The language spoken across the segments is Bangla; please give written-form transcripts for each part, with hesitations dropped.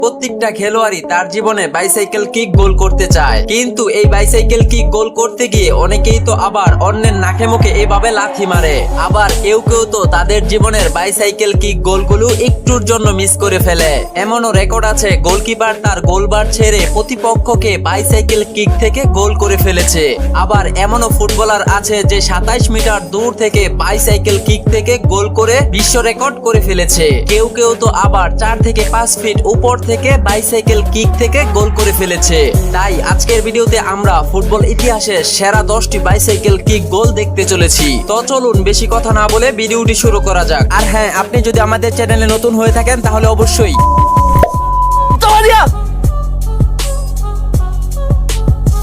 প্রত্যেকটা খেলোয়াড়ই তার জীবনে বাইসাইকেল কিক গোল করতে চায়, কিন্তু এই বাইসাইকেল কিক গোল করতে গিয়ে অনেকেই তো আবার অন্যের নাকে মুখে এভাবে লাথি মারে। আবার কেউ কেউ তো তাদের জীবনের বাইসাইকেল কিক গোলগুলো একটুর জন্য মিস করে ফেলে। এমনও রেকর্ড আছে গোলকিপার তার গোলবার ছেড়ে প্রতিপক্ষকে বাইসাইকেল কিক থেকে গোল করে ফেলেছে। আবার এমনও ফুটবলার আছে যে 27 মিটার দূর থেকে বাইসাইকেল কিক থেকে গোল করে বিশ্ব রেকর্ড করে ফেলেছে। কেউ কেউ তো আবার 4 থেকে 5 ফিট উপর থেকে বাইসাইকেল কিক থেকে গোল করে ফেলেছে। তাই আজকের ভিডিওতে আমরা ফুটবল ইতিহাসে সেরা 10টি বাইসাইকেল কিক গোল দেখতে চলেছি। তো চলুন বেশি কথা না বলে ভিডিওটি শুরু করা যাক। আর হ্যাঁ, আপনি যদি আমাদের চ্যানেলে নতুন হয়ে থাকেন তাহলে অবশ্যই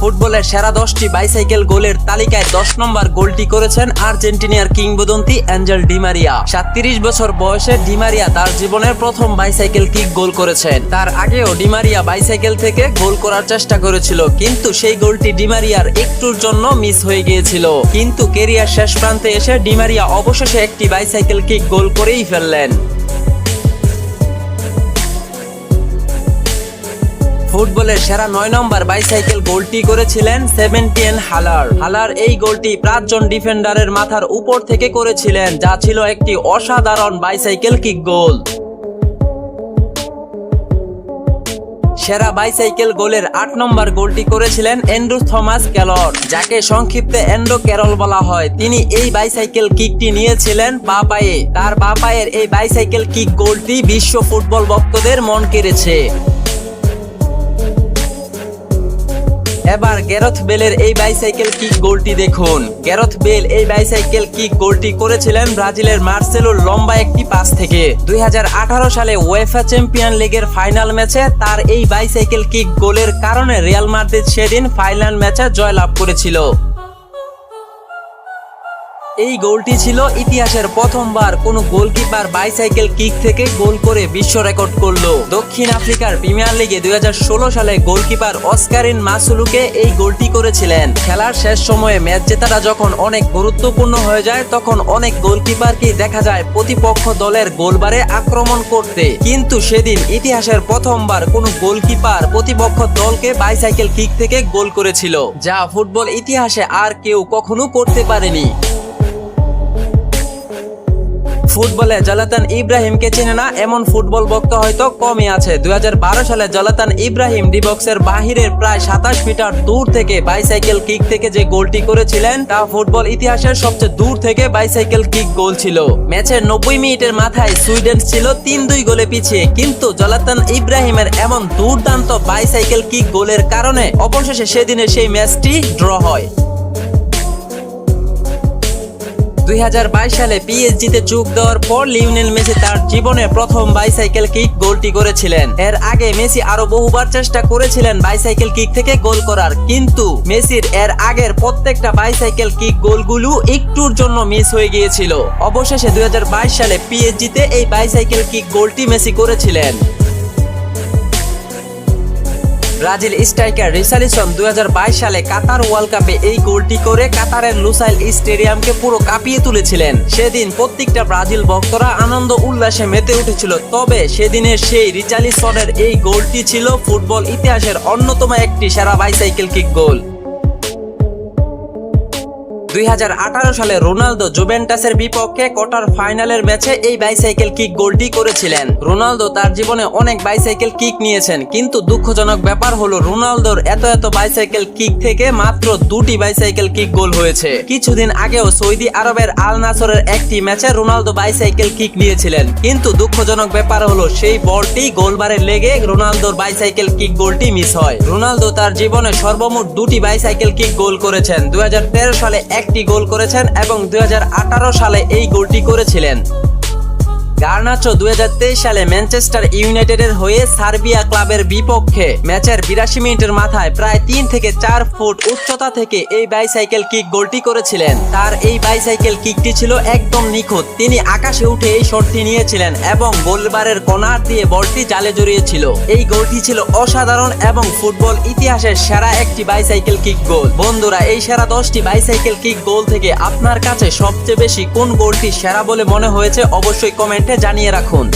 ফুটবলের সেরা 10টি বাইসাইকেল গোলের তালিকায় 10 নম্বর গোলটি করেছেন আর্জেন্টিনার কিংবদন্তি অ্যাঞ্জেল ডি মারিয়া। 37 বছর বয়সে ডি মারিয়া তার জীবনের প্রথম বাইসাইকেল কিক গোল করেছেন। তার আগেও ডি মারিয়া বাইসাইকেল থেকে গোল করার চেষ্টা করেছিল, কিন্তু সেই গোলটি ডি মারিয়ার একটুর জন্য মিস হয়ে গিয়েছিল। কিন্তু ক্যারিয়ার শেষ প্রান্তে এসে ডি মারিয়া অবশেষে একটি বাইসাইকেল কিক গোল করেই ফেললেন। ফুটবলের সেরা 9 নম্বর বাইসাইকেল গোলটি করেছিলেন সেবাস্টিয়ান হালার। হালার এই গোলটি 5 জন ডিফেন্ডারের মাথার উপর থেকে করেছিলেন, যা ছিল একটি অসাধারণ বাইসাইকেল কিক গোল। সেরা বাইসাইকেল গোলের 8 নম্বর গোলটি করেছিলেন অ্যান্ড্রু থমাস ক্যালর, যাকে সংক্ষিপ্তে অ্যান্ড্রো ক্যারল বলা হয়। তিনি এই বাইসাইকেল কিকটি নিয়েছিলেন বাঁ পায়ে। তার বাঁ পায়ের এই বাইসাইকেল কিক গোলটি বিশ্ব ফুটবল ভক্তদের মন কেড়েছে। এবার গ্যারেথ বেলের এই বাইসাইকেল কিক গোলটি দেখুন। গ্যারেথ বেল এই বাইসাইকেল কিক গোলটি করেছিলেন ব্রাজিলের মার্সেলোর লম্বা একটি পাস থেকে। 2018 সালে উয়েফা চ্যাম্পিয়ন লিগের ফাইনাল ম্যাচে তার এই বাইসাইকেল কিক গোলের কারণে রিয়াল মাদ্রিদ সেদিন ফাইনাল ম্যাচে জয়লাভ করেছিল। এই গোলটি ছিল ইতিহাসের প্রথমবার কোনো গোলকিপার বাইসাইকেল কিক থেকে গোল করে বিশ্ব রেকর্ড করলো। দক্ষিণ আফ্রিকার প্রিমিয়ার লিগে 2016 সালে গোলকিপার অস্কারিন মাসুলুকে এই গোলটি করেছিলেন। খেলার শেষ সময়ে ম্যাচ জেতাটা যখন অনেক গুরুত্বপূর্ণ হয়ে যায়, তখন অনেক গোলকিপারকে দেখা যায় প্রতিপক্ষ দলের গোলবারে আক্রমণ করতে, কিন্তু সেদিন ইতিহাসের প্রথমবার কোনো গোলকিপার প্রতিপক্ষ দলকে বাইসাইকেল কিক থেকে গোল করেছিল, যা ফুটবল ইতিহাসে আর কেউ কখনো করতে পারেনি। ফুটবলে জলাতান ইব্রাহিমকে চেনে না এমন ফুটবল ভক্ত হয়তো কমই আছে। 2012 সালে জলাতান ইব্রাহিম ডি বক্সের বাহিরের প্রায় 27 মিটার দূর থেকে বাইসাইকেল কিক থেকে যে গোলটি করেছিলেন, তা ফুটবল ইতিহাসের সবচেয়ে দূর থেকে বাইসাইকেল কিক গোল ছিল। ম্যাচের 90 মিনিটের মাথায় সুইডেন ছিল 3-2 গোলে পিছিয়ে, কিন্তু জলাতান ইব্রাহিমের এমন দুর্দান্ত বাইসাইকেল কিক গোলের কারণে অবশেষে সেদিনের সেই ম্যাচটি ড্র হয়। 2022 সালে পিএসজিতে যোগ দেওয়ার পর লিওনেল মেসি তার জীবনে প্রথম বাইসাইকেল কিক গোলটি করেছিলেন। এর আগে মেসি আরো বহুবার চেষ্টা করেছিলেন বাইসাইকেল কিক থেকে গোল করার, কিন্তু মেসির এর আগের প্রত্যেকটা বাইসাইকেল কিক গোলগুলো একটুর জন্য মিস হয়ে গিয়েছিল। অবশেষে 2022 সালে পিএসজিতে এই বাইসাইকেল কিক গোলটি মেসি করেছিলেন। ব্রাজিল স্ট্রাইকার রিচার্লিসন 2022 সালে কাতার ওয়ার্ল্ড কাপে এই গোলটি করে কাতারের লুসাইল স্টেডিয়ামকে পুরো কাঁপিয়ে তুলেছিলেন। সেদিন প্রত্যেকটা ব্রাজিল ভক্তরা আনন্দ উল্লাসে মেতে উঠেছিল। তবে সেদিনের সেই রিচার্লিসনের এই গোলটি ছিল ফুটবল ইতিহাসের অন্যতম একটি সেরা বাইসাইকেল কিক গোল। 2018 সালে রোনালদো জুভেন্টাসের বিপক্ষে কোয়ার্টার ফাইনালের ম্যাচে এই বাইসাইকেল কিক গোলটি করেছিলেন। রোনালদো তার জীবনে অনেক বাইসাইকেল কিক নিয়েছেন, কিন্তু দুঃখজনক ব্যাপার হলো রোনালদোর এত বাইসাইকেল কিক থেকে মাত্র 2টি বাইসাইকেল কিক গোল হয়েছে। কিছুদিন আগেও সৌদি আরবের আল নাসরের একটি ম্যাচে রোনালদো বাইসাইকেল কিক নিয়েছিলেন, কিন্তু দুঃখজনক ব্যাপার হলো সেই বলটি গোলবারে লেগে রোনালদোর বাইসাইকেল কিক গোলটি মিস হয়। রোনালদো তার জীবনে সর্বমোট 2টি বাইসাইকেল কিক গোল করেছেন। 2013 সালে একটি গোল করেছেন এবং 2018 সালে এই গোলটি করেছিলেন। গার্নাচো 2023 সালে ম্যানচেস্টার ইউনাইটেডের হয়ে সার্বিয়া ক্লাবের বিপক্ষে ম্যাচের 82 মিনিটের মাথায় প্রায় 3 থেকে 4 ফুট উচ্চতা থেকে এই বাইসাইকেল কিক গোলটি করেছিলেন। তার এই বাইসাইকেল কিকটি ছিল একদম নিখুঁত। তিনি আকাশে উঠে এই শটটি নিয়েছিলেন এবং গোলবারের কর্নার দিয়ে বলটি জালে জড়িয়েছিল। এই গোলটি ছিল অসাধারণ এবং ফুটবল ইতিহাসের সেরা একটি বাইসাইকেল কিক গোল। বন্ধুরা, এই সেরা 10টি বাইসাইকেল কিক গোল থেকে আপনার কাছে সবচেয়ে বেশি কোন গোলটি সেরা বলে মনে হয়েছে অবশ্যই কমেন্টে জানিয়ে রাখুন।